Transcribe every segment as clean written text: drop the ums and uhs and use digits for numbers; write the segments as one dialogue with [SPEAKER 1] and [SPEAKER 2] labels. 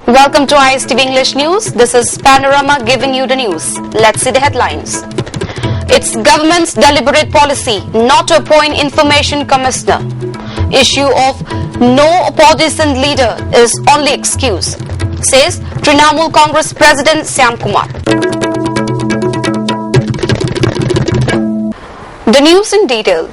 [SPEAKER 1] Welcome to ISTV English News. This is Panorama giving you the news. Let's see the headlines. It's government's deliberate policy not to appoint information commissioner. Issue of no opposition leader is only excuse, says Trinamool Congress President Syam Kumar. The news in detail.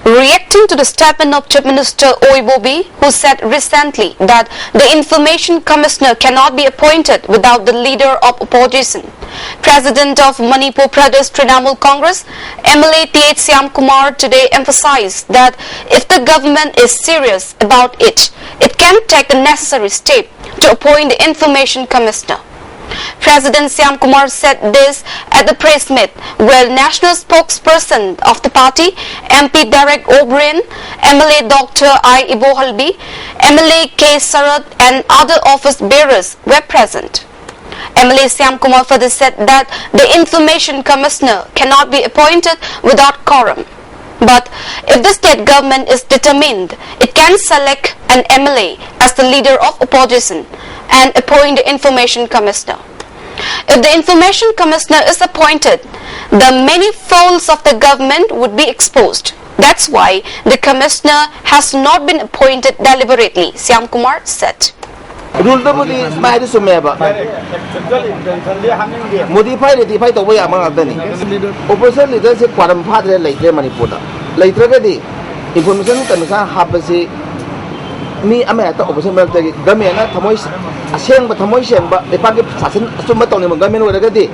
[SPEAKER 1] Reacting to the statement of Chief Minister Oibobi, who said recently that the Information Commissioner cannot be appointed without the leader of opposition, President of Manipur Pradesh Trinamool Congress, MLA T.H. Syam Kumar, today emphasized that if the government is serious about it, it can take the necessary step to appoint the Information Commissioner. President Syam Kumar said this at the press meet where national spokesperson of the party, MP Derek O'Brien, MLA Dr. I. Ibohalbi, MLA K. Sarat and other office bearers were present. MLA Syam Kumar further said that the Information Commissioner cannot be appointed without quorum. But if the state government is determined, it can select an MLA as the leader of opposition and appoint the Information Commissioner. If the Information Commissioner is appointed, the many faults of the government would be exposed. That's why the Commissioner has not been appointed deliberately, Syam Kumar said.
[SPEAKER 2] Opposition leadership quorum padre later Manipur. Later the Information Commission me America opposition government Tamois Ashen but Tamoishan but the party Sumatoni government with a day.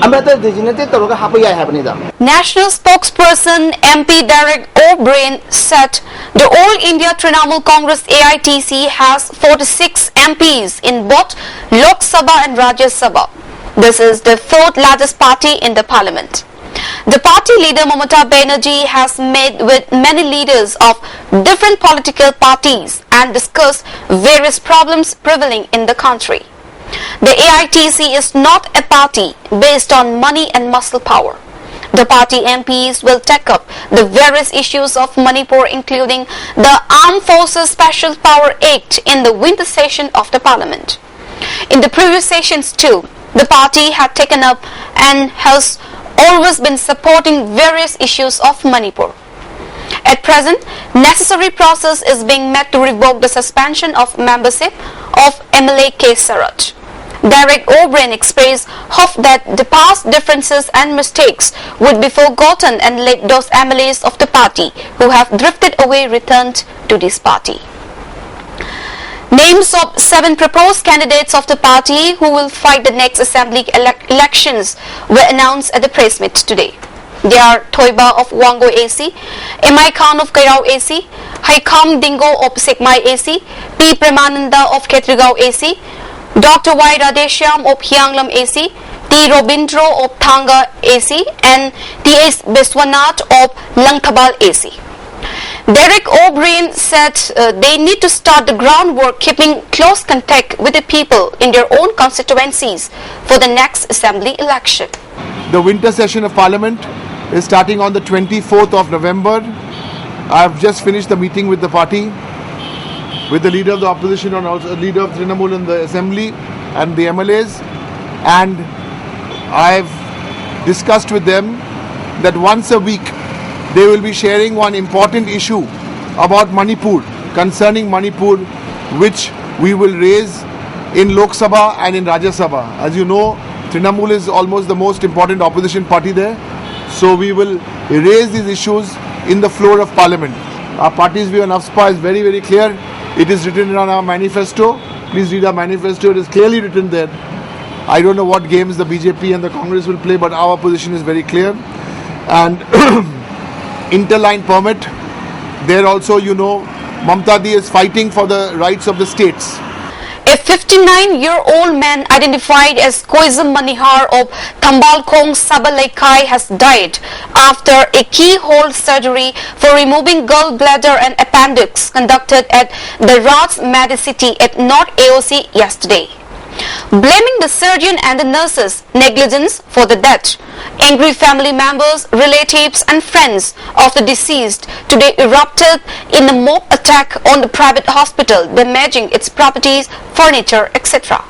[SPEAKER 2] America designated Toroga Happy I have neither.
[SPEAKER 1] National spokesperson MP Derek O'Brien said the All India Trinamool Congress AITC has 46 MPs in both Lok Sabha and Rajya Sabha. This is the fourth largest party in the parliament. The party leader Mamata Banerjee has met with many leaders of different political parties and discussed various problems prevailing in the country. The AITC is not a party based on money and muscle power. The party MPs will take up the various issues of Manipur, including the Armed Forces Special Power Act in the winter session of the parliament. In the previous sessions too, the party had taken up and has always been supporting various issues of Manipur. At present, necessary process is being met to revoke the suspension of membership of MLA K. Sarat. Derek O'Brien expressed hope that the past differences and mistakes would be forgotten and let those MLAs of the party who have drifted away return to this party. Names of 7 proposed candidates of the party who will fight the next assembly elections were announced at the press meet today. They are Toiba of Wango AC, M.I. Khan of Kairao AC, Haikam Dingo of Sekmai AC, P. Premananda of Ketrigao AC, Dr. Y. Radeshyam of Hyanglam AC, T. Robindro of Thanga AC, and T.S. Beswanath of Langthabal AC. Derek O'Brien said they need to start the groundwork keeping close contact with the people in their own constituencies for the next assembly election.
[SPEAKER 3] The winter session of Parliament is starting on the 24th of November. I have just finished the meeting with the party, with the leader of the opposition and also the leader of Trinamool in the assembly and the MLAs, and I have discussed with them that once a week they will be sharing one important issue about Manipur, concerning Manipur, which we will raise in Lok Sabha and in Rajya Sabha. As you know, Trinamool is almost the most important opposition party there. So we will raise these issues in the floor of Parliament. Our party's view on AFSPA is very, very clear. It is written on our manifesto. Please read our manifesto. It is clearly written there. I don't know what games the BJP and the Congress will play, but our position is very clear. And interline permit, there also, you know, Mamta Di is fighting for the rights of the states.
[SPEAKER 1] A 59-year-old man identified as Koizam Manihar of Tambalkong Sabalaikai has died after a keyhole surgery for removing gallbladder and appendix conducted at the Raj Medicity at North AOC yesterday. blaming the surgeon and the nurses' negligence for the death. Angry family members, relatives and friends of the deceased today erupted in a mob attack on the private hospital, damaging its properties, furniture, etc.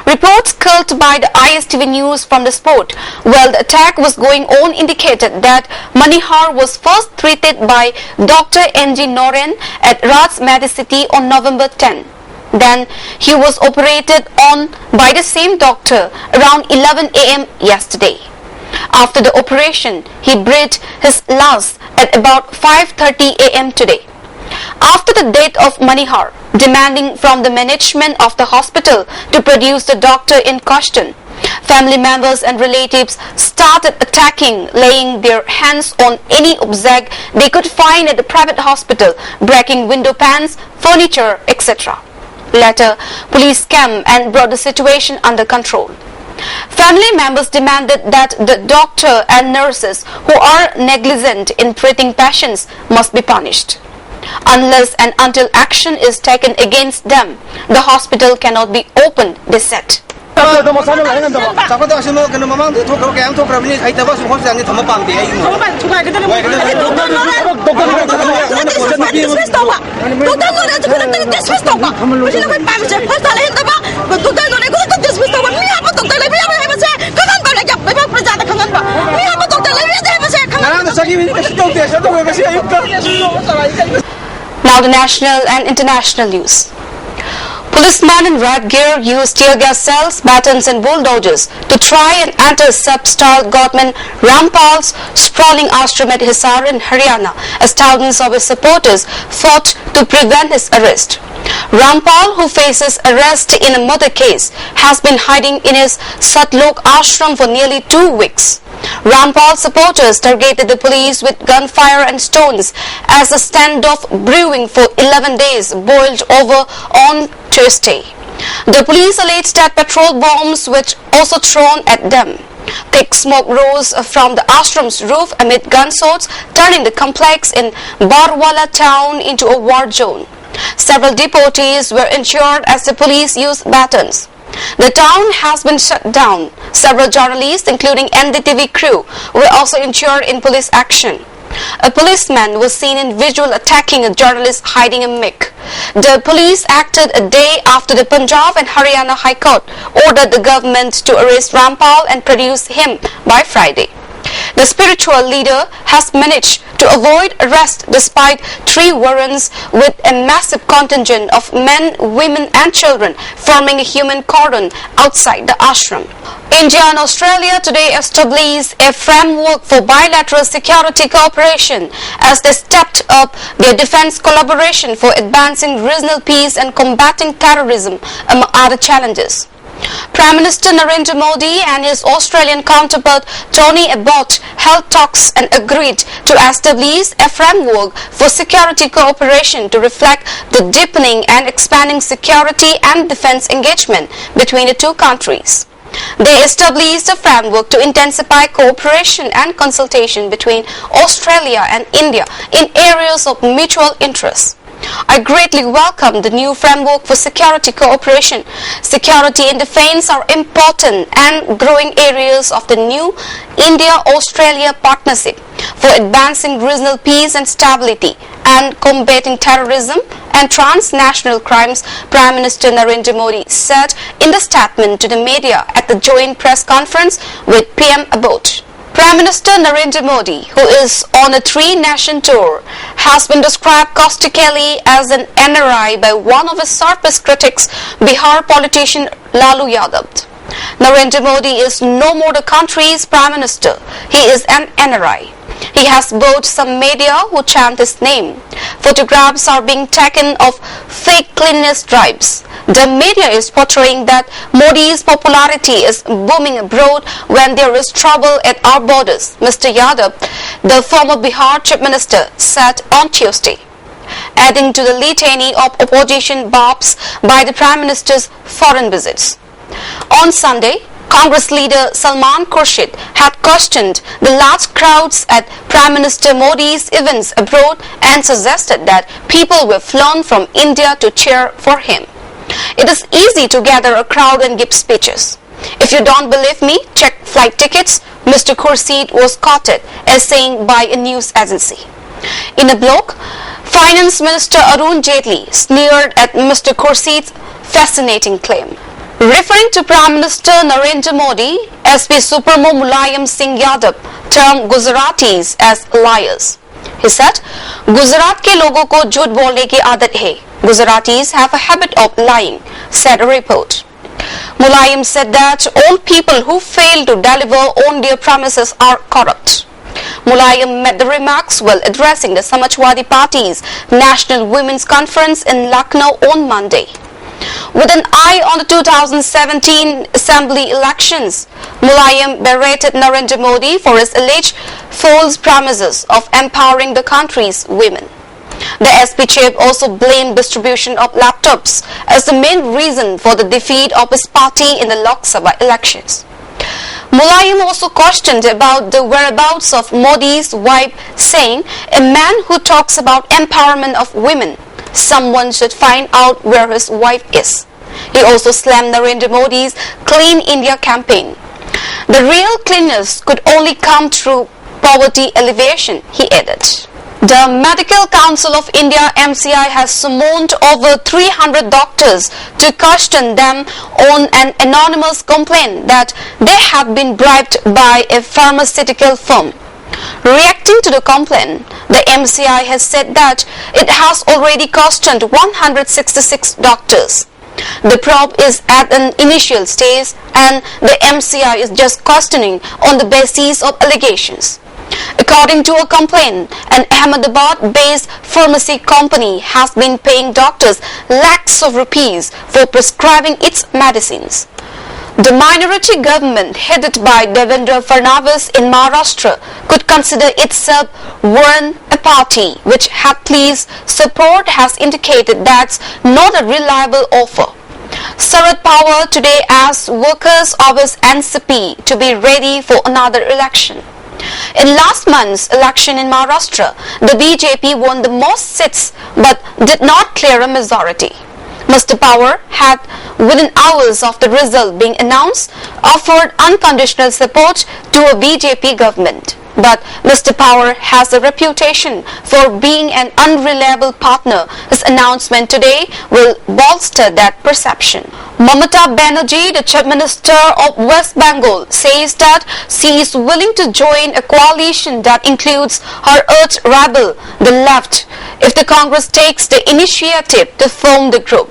[SPEAKER 1] Reports curled by the ISTV news from the spot while the attack was going on indicated that Manihar was first treated by Dr. N.G. Noren at Raj Medicity on November 10. Then he was operated on by the same doctor around 11 a.m. yesterday. After the operation, he breathed his last at about 5:30 a.m. today. After the death of Manihar, demanding from the management of the hospital to produce the doctor in question, family members and relatives started attacking, laying their hands on any object they could find at the private hospital, breaking window panes, furniture, etc. Later, police came and brought the situation under control. Family members demanded that the doctor and nurses who are negligent in treating patients must be punished. Unless and until action is taken against them, the hospital cannot be opened, they said. Now the national and international news. Policemen in red gear used tear gas cells, batons and bulldozers to try and intercept star government Rampal's sprawling ashram at Hisar in Haryana as thousands of his supporters fought to prevent his arrest. Rampal, who faces arrest in a murder case, has been hiding in his Satlok ashram for nearly 2 weeks. Rampal supporters targeted the police with gunfire and stones as a standoff brewing for 11 days boiled over on Tuesday. The police alleged that petrol bombs were also thrown at them. Thick smoke rose from the ashram's roof amid gunshots, turning the complex in Barwala town into a war zone. Several deportees were injured as the police used batons. The town has been shut down. Several journalists, including NDTV crew, were also injured in police action. A policeman was seen in visual attacking a journalist hiding a mic. The police acted a day after the Punjab and Haryana High Court ordered the government to arrest Rampal and produce him by Friday. The spiritual leader has managed to avoid arrest despite 3 warrants with a massive contingent of men, women and children forming a human cordon outside the ashram. India and Australia today established a framework for bilateral security cooperation as they stepped up their defense collaboration for advancing regional peace and combating terrorism, among other challenges. Prime Minister Narendra Modi and his Australian counterpart Tony Abbott held talks and agreed to establish a framework for security cooperation to reflect the deepening and expanding security and defense engagement between the two countries. They established a framework to intensify cooperation and consultation between Australia and India in areas of mutual interest. I greatly welcome the new framework for security cooperation. Security and defense are important and growing areas of the new India-Australia partnership for advancing regional peace and stability and combating terrorism and transnational crimes, Prime Minister Narendra Modi said in the statement to the media at the joint press conference with PM Abbott. Prime Minister Narendra Modi, who is on a 3-nation tour, has been described caustically as an NRI by one of his sharpest critics, Bihar politician Lalu Yadav. Narendra Modi is no more the country's Prime Minister. He is an NRI. He has bought some media who chant his name. Photographs are being taken of fake cleanliness drives. The media is portraying that Modi's popularity is booming abroad when there is trouble at our borders, Mr. Yadav, the former Bihar Chief Minister, said on Tuesday, adding to the litany of opposition barbs by the Prime Minister's foreign visits. On Sunday, Congress leader Salman Khurshid had questioned the large crowds at Prime Minister Modi's events abroad and suggested that people were flown from India to cheer for him. It is easy to gather a crowd and give speeches. If you don't believe me, check flight tickets, Mr. Khurshid was quoted as saying by a news agency. In a blog, Finance Minister Arun Jaitley sneered at Mr. Khurshid's fascinating claim. Referring to Prime Minister Narendra Modi, SP Supremo Mulayam Singh Yadav termed Gujaratis as liars. He said, Gujarat ke logo ko jhut bolne ki aadat hai. Gujaratis have a habit of lying, said a report. Mulayam said that all people who fail to deliver on their promises are corrupt. Mulayam made the remarks while addressing the Samajwadi Party's National Women's Conference in Lucknow on Monday. With an eye on the 2017 Assembly elections, Mulayam berated Narendra Modi for his alleged false promises of empowering the country's women. The SP chief also blamed distribution of laptops as the main reason for the defeat of his party in the Lok Sabha elections. Mulayam also questioned about the whereabouts of Modi's wife, saying, a man who talks about empowerment of women, someone should find out where his wife is. He also slammed Narendra Modi's Clean India campaign. The real cleanness could only come through poverty alleviation, he added. The Medical Council of India MCI has summoned over 300 doctors to question them on an anonymous complaint that they have been bribed by a pharmaceutical firm. Reacting to the complaint, the MCI has said that it has already questioned 166 doctors. The probe is at an initial stage and the MCI is just questioning on the basis of allegations. According to a complaint, an Ahmedabad-based pharmacy company has been paying doctors lakhs of rupees for prescribing its medicines. The minority government headed by Devendra Fadnavis in Maharashtra could consider itself one a party which Hatley's support has indicated that's not a reliable offer. Sarad Pawar today asked workers of his NCP to be ready for another election. In last month's election in Maharashtra, the BJP won the most seats but did not clear a majority. Mr. Pawar had, within hours of the result being announced, offered unconditional support to a BJP government. But Mr. Pawar has a reputation for being an unreliable partner. His announcement today will bolster that perception. Mamata Banerjee, the Chief Minister of West Bengal, says that she is willing to join a coalition that includes her arch rival, the left, if the Congress takes the initiative to form the group.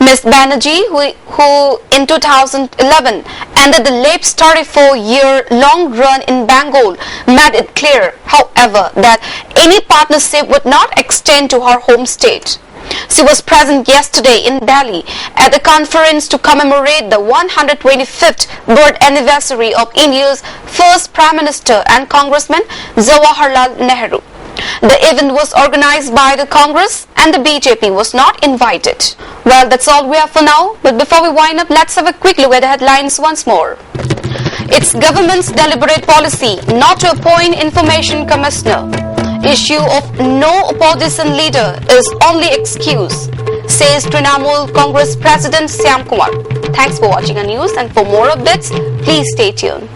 [SPEAKER 1] Ms. Banerjee, who in 2011 ended the LAP's 34-year-long run in Bengal, made it clear, however, that any partnership would not extend to her home state. She was present yesterday in Delhi at a conference to commemorate the 125th birth anniversary of India's first Prime Minister and Congressman Jawaharlal Nehru. The event was organized by the Congress and the BJP was not invited. Well, that's all we have for now. But before we wind up, let's have a quick look at the headlines once more. It's government's deliberate policy not to appoint information commissioner. Issue of no opposition leader is only excuse, says Trinamool Congress President Syam Kumar. Thanks for watching our news, and for more updates, please stay tuned.